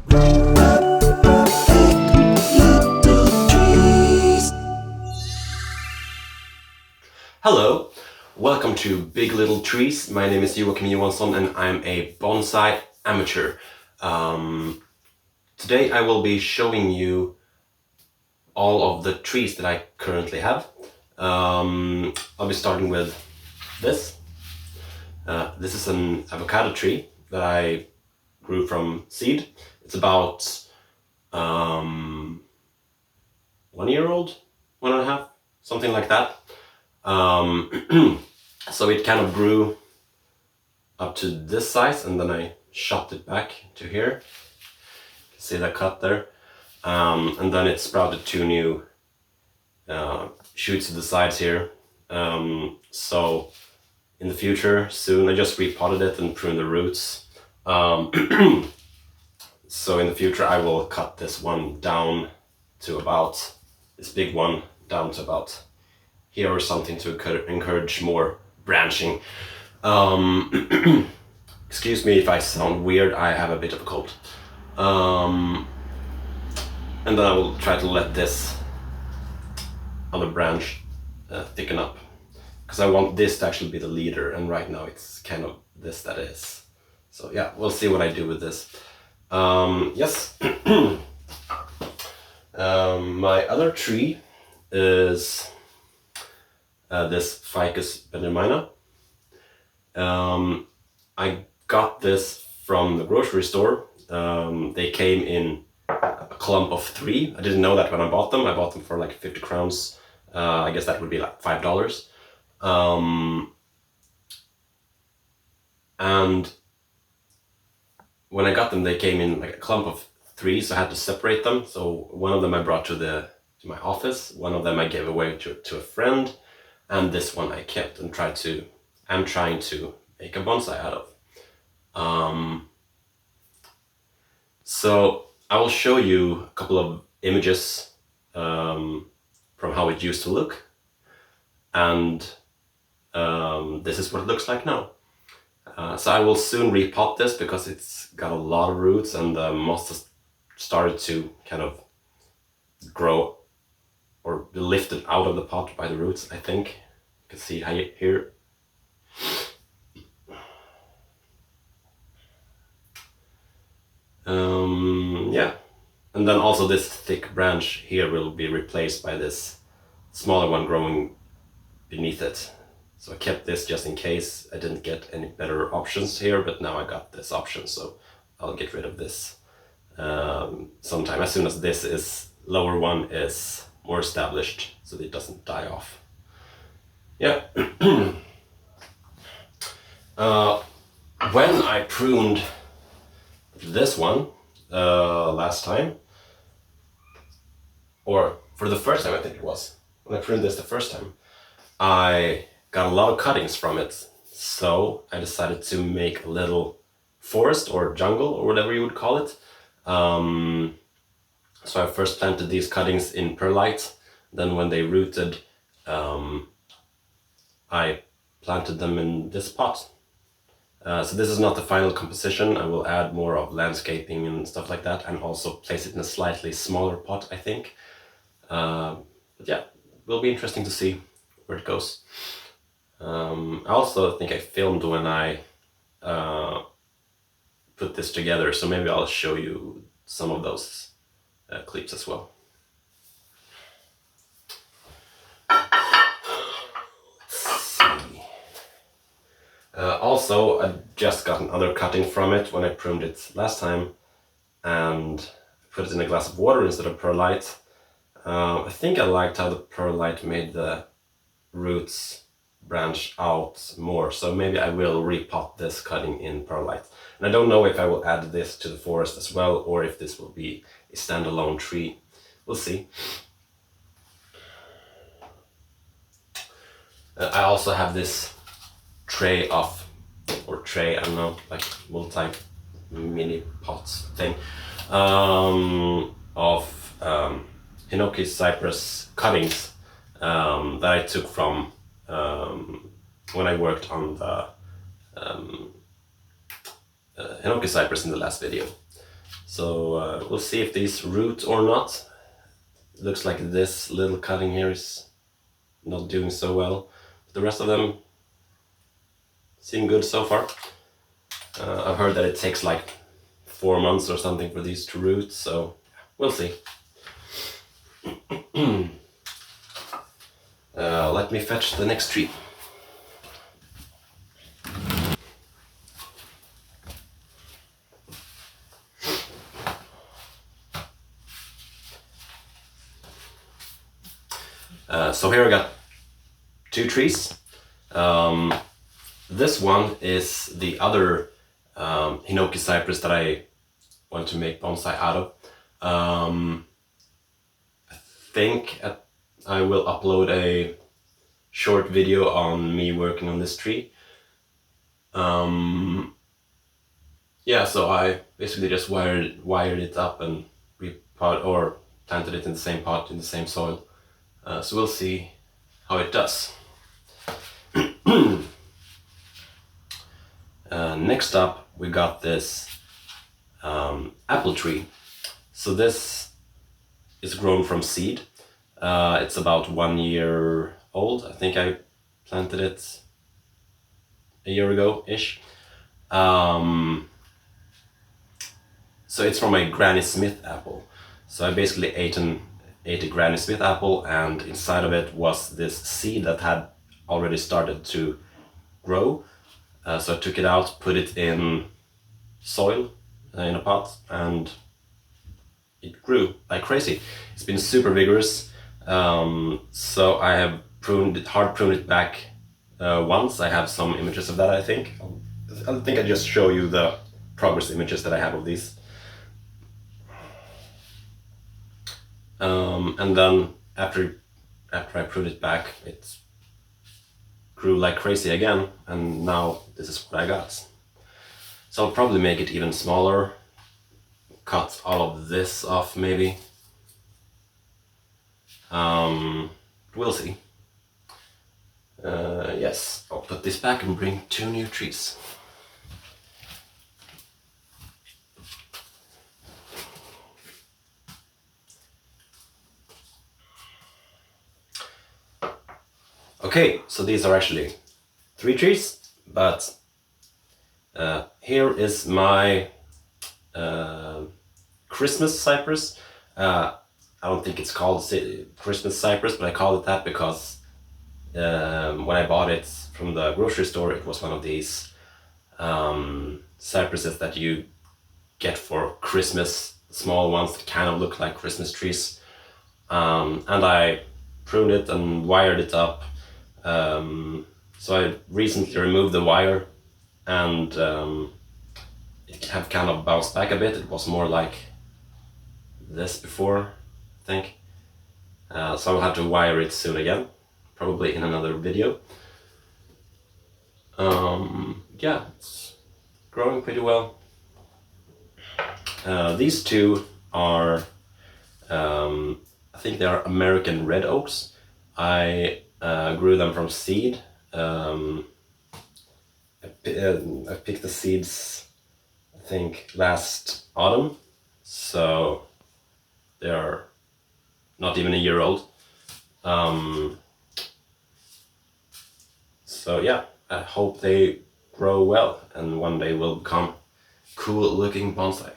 Hello, welcome to Big Little Trees. My name is Joakim and I'm a bonsai amateur. Today I will be showing you all of the trees that I currently have. I'll be starting with this. This is an avocado tree that I grew from seed. It's about 1 year old, 1.5, something like that. So it kind of grew up to this size and then I chopped it back to here. You can see the cut there. And then it sprouted 2 new shoots to the sides here. So in the future, soon, I just repotted it and pruned the roots. So in the future I will cut this one down to about, this big one down to about here or something to encourage more branching. Excuse me if I sound weird, I have a bit of a cold. And then I will try to let this other branch thicken up, because I want this to actually be the leader, and right now it's kind of this that is. So yeah, we'll see what I do with this. Yes. My other tree is this Ficus Benjamina. I got this from the grocery store. They came in a clump of 3. I didn't know that when I bought them. I bought them for like 50 crowns. I guess that would be like $5. And when I got them, they came in like a clump of 3, so I had to separate them. So one of them I brought to my office. One of them I gave away to a friend. And this one I kept and I'm trying to make a bonsai out of. So I will show you a couple of images from how it used to look. And this is what it looks like now. So I will soon repot this because it's got a lot of roots and the moss has started to kind of grow or be lifted out of the pot by the roots, I think. You can see here. Yeah. And then also this thick branch here will be replaced by this smaller one growing beneath it. So I kept this just in case I didn't get any better options here, but now I got this option, so I'll get rid of this sometime, as soon as this lower one is more established, so it doesn't die off. Yeah. When I pruned this one last time, or for the first time I think it was, when I pruned this the first time, I got a lot of cuttings from it, so I decided to make a little forest or jungle or whatever you would call it. So I first planted these cuttings in perlite, then when they rooted, I planted them in this pot. So this is not the final composition. I will add more of landscaping and stuff like that, and also place it in a slightly smaller pot, I think. But yeah, it will be interesting to see where it goes. I also think I filmed when I put this together, so maybe I'll show you some of those clips as well. Also, I just got another cutting from it when I pruned it last time, and put it in a glass of water instead of perlite. I think I liked how the perlite made the roots branch out more, so maybe I will repot this cutting in perlite. And I don't know if I will add this to the forest as well, or if this will be a standalone tree. We'll see. I also have this tray, I don't know, like multi mini pots thing, of Hinoki Cypress cuttings that I took from when I worked on the Hinoki Cypress in the last video. So we'll see if these root or not. It looks like this little cutting here is not doing so well. The rest of them seem good so far. I've heard that it takes like 4 months or something for these to root, so we'll see. Let me fetch the next tree. So here I got 2 trees. This one is the other Hinoki Cypress that I want to make bonsai out of. I think I will upload a short video on me working on this tree. Yeah, so I basically just wired it up and planted it in the same pot in the same soil. So we'll see how it does. Next up, we got this apple tree. So this is grown from seed. It's about 1 year old. I think I planted it a year ago-ish. So it's from a Granny Smith apple. So I basically ate a Granny Smith apple, and inside of it was this seed that had already started to grow. So I took it out, put it in soil in a pot, and it grew like crazy. It's been super vigorous. So I have hard pruned it back once. I have some images of that, I think. I think I just show you the progress images that I have of these. And then after I pruned it back, it grew like crazy again, and now this is what I got. So I'll probably make it even smaller, cut all of this off maybe. We'll see. Yes, I'll put this back and bring 2 new trees. Okay, so these are actually 3 trees, but here is my Christmas cypress. I don't think it's called Christmas cypress, but I call it that because when I bought it from the grocery store, it was one of these cypresses that you get for Christmas, small ones that kind of look like Christmas trees. And I pruned it and wired it up. So I recently removed the wire, and it have kind of bounced back a bit. It was more like this before, I think. So I'll have to wire it soon again, probably in another video. Yeah, it's growing pretty well. These 2 are, I think they are American red oaks. I grew them from seed. I picked the seeds, I think, last autumn, so they are not even a year old. So yeah, I hope they grow well and one day will become cool looking bonsai.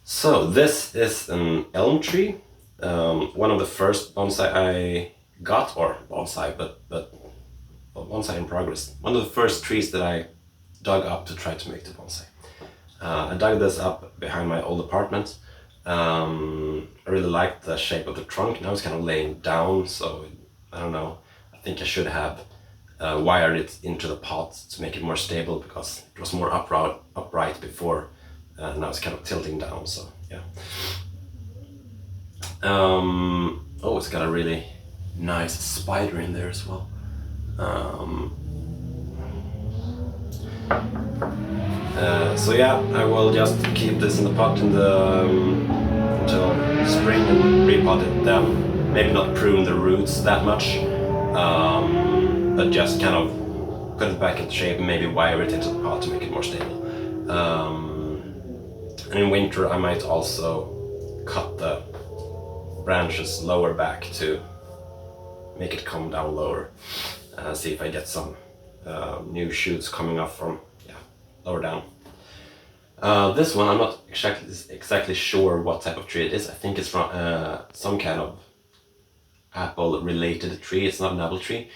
So this is an elm tree, one of the first bonsai I got, or bonsai, but bonsai in progress. One of the first trees that I dug up to try to make the bonsai. I dug this up behind my old apartment. I really liked the shape of the trunk. Now it's kind of laying down, so I don't know. I think I should have wired it into the pot to make it more stable, because it was more upright before. Now it's kind of tilting down, so yeah. Oh, it's got a really nice spider in there as well. So yeah, I will just keep this in the pot until spring and repot it then. Maybe not prune the roots that much, but just kind of put it back into shape and maybe wire it into the pot to make it more stable. And in winter I might also cut the branches lower back to make it come down lower. See if I get some new shoots coming up from lower down. This one I'm not exactly sure what type of tree it is. I think it's from some kind of apple related tree. It's not an apple tree.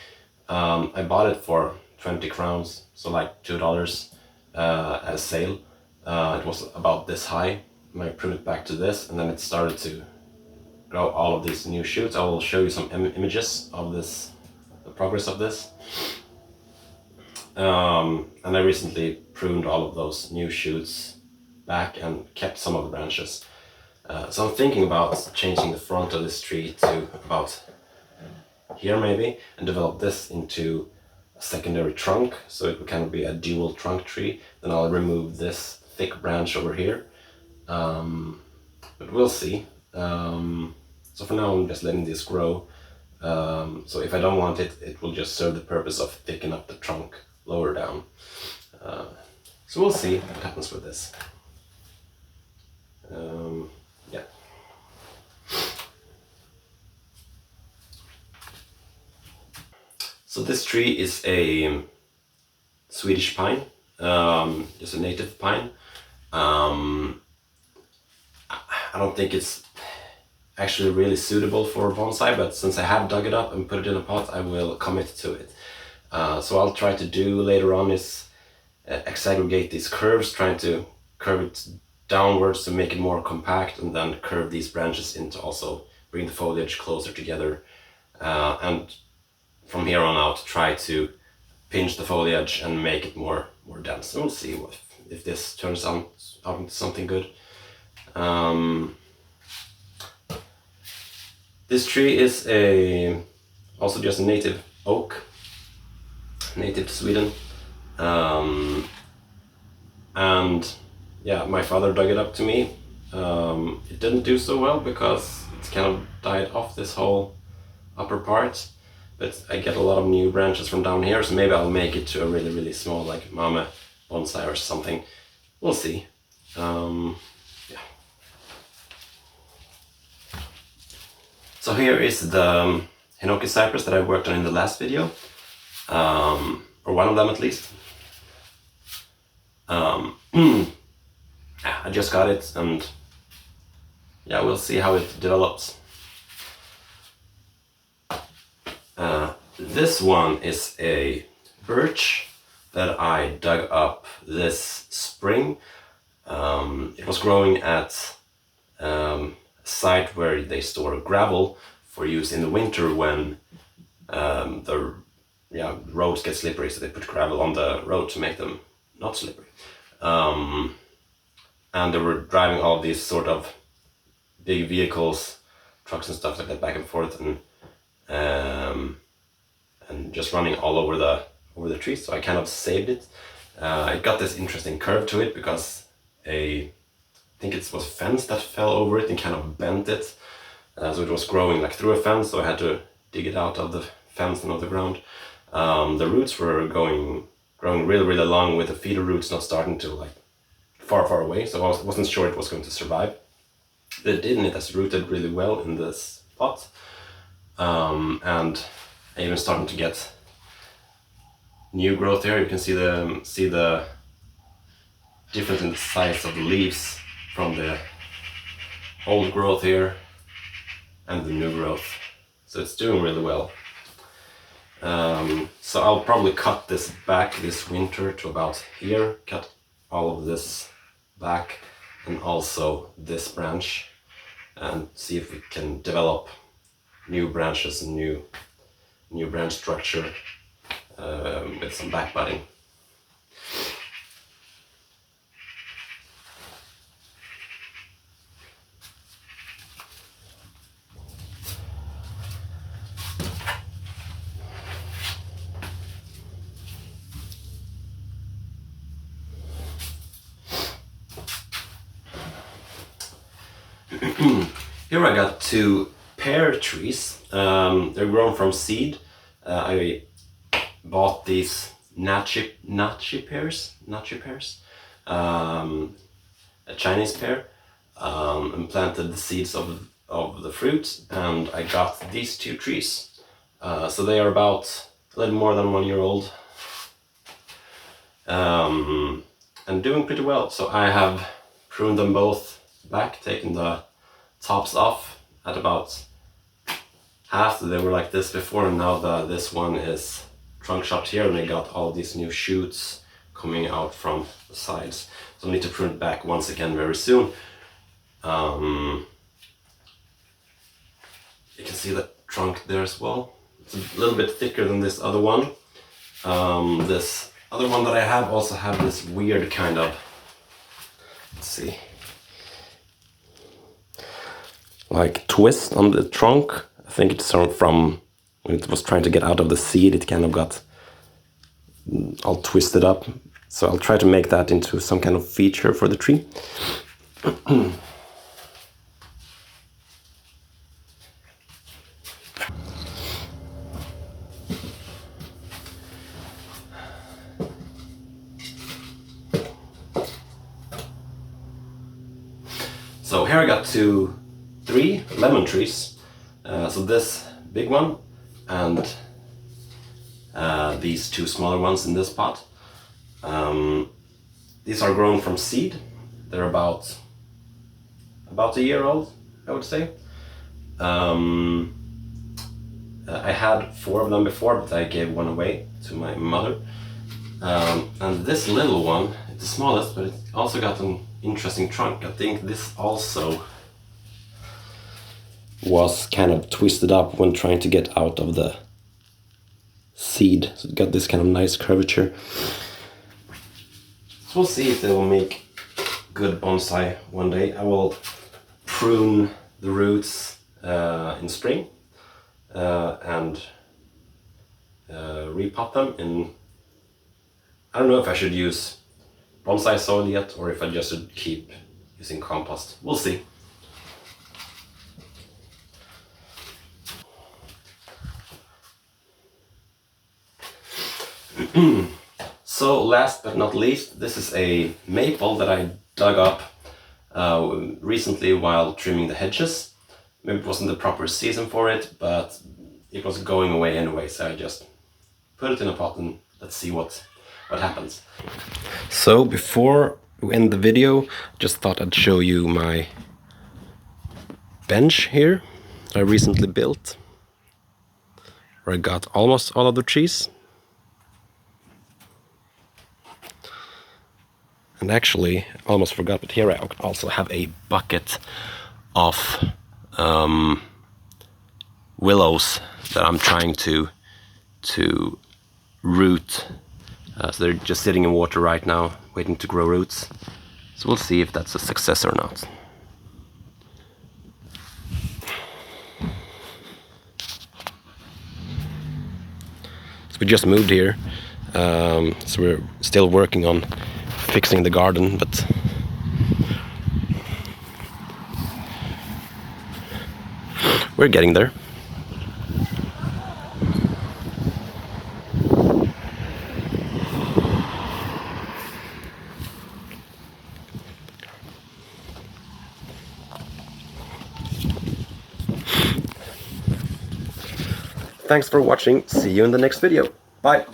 I bought it for 20 crowns, so like $2 at a sale. It was about this high. I pruned it back to this, and then it started to grow all of these new shoots. I will show you some images of this, the progress of this. And I recently pruned all of those new shoots back and kept some of the branches. So I'm thinking about changing the front of this tree to about here maybe, and develop this into a secondary trunk, so it would kind of be a dual trunk tree. Then I'll remove this thick branch over here, but we'll see. So for now I'm just letting this grow. So if I don't want it, it will just serve the purpose of thickening up the trunk lower down. So we'll see what happens with this. Yeah. So this tree is a Swedish pine, just a native pine. I don't think it's actually really suitable for bonsai, but since I have dug it up and put it in a pot, I will commit to it. So I'll try to do later on is exaggerate these curves, trying to curve it downwards to make it more compact, and then curve these branches in to also bring the foliage closer together, and from here on out try to pinch the foliage and make it more dense. And we'll see if this turns out into something good. This tree is also just a native oak, native to Sweden, and yeah, my father dug it up to me. It didn't do so well because it's kind of died off this whole upper part, but I get a lot of new branches from down here, so maybe I'll make it to a really small, like mama bonsai or something. We'll see. Yeah. So here is the Hinoki Cypress that I worked on in the last video, or one of them at least. I just got it, and yeah, we'll see how it develops. This one is a birch that I dug up this spring. It was growing at a site where they store gravel for use in the winter when the roads get slippery, so they put gravel on the road to make them not slippery. And they were driving all of these sort of big vehicles, trucks and stuff like that, back and forth, and just running all over the trees. So I kind of saved it. It got this interesting curve to it because I think it was fence that fell over it and kind of bent it. So it was growing like through a fence, so I had to dig it out of the fence and of the ground. The roots were growing really long, with the feeder roots not starting to like far away, so I wasn't sure it was going to survive. But it didn't. It has rooted really well in this pot, and I even starting to get new growth here. You can see the difference in the size of the leaves from the old growth here and the new growth. So it's doing really well. So I'll probably cut this back this winter to about here, cut all of this back and also this branch, and see if we can develop new branches and new branch structure with some back budding. Here I got two pear trees. They're grown from seed. I bought these Nashi pears, a Chinese pear, and planted the seeds of the fruit, and I got these two trees. So they are about a little more than 1 year old, and doing pretty well. So I have pruned them both back, taken the tops off at about half. They were like this before, and now this one is trunk shot here, and they got all these new shoots coming out from the sides. So I need to prune it back once again very soon. You can see the trunk there as well. It's a little bit thicker than this other one. This other one that I have also have this weird kind of, let's see, like twist on the trunk. I think it's from when it was trying to get out of the seed, it kind of got all twisted up. So I'll try to make that into some kind of feature for the tree. So here I got three lemon trees. So this big one and these two smaller ones in this pot. These are grown from seed. They're about a year old, I would say. I had 4 of them before, but I gave one away to my mother. And this little one, it's the smallest, but it also got an interesting trunk. I think this also was kind of twisted up when trying to get out of the seed. So it got this kind of nice curvature. So we'll see if they will make good bonsai one day. I will prune the roots in spring and repot them in, I don't know if I should use bonsai soil yet or if I just should keep using compost. We'll see. So last but not least, this is a maple that I dug up recently while trimming the hedges. Maybe it wasn't the proper season for it, but it was going away anyway, so I just put it in a pot and let's see what happens. So before we end the video, just thought I'd show you my bench here I recently built, where I got almost all of the trees. And actually, I almost forgot, but here I also have a bucket of willows that I'm trying to root. So they're just sitting in water right now, waiting to grow roots. So we'll see if that's a success or not. So we just moved here, so we're still working on fixing the garden, but we're getting there. Thanks for watching. See you in the next video. Bye.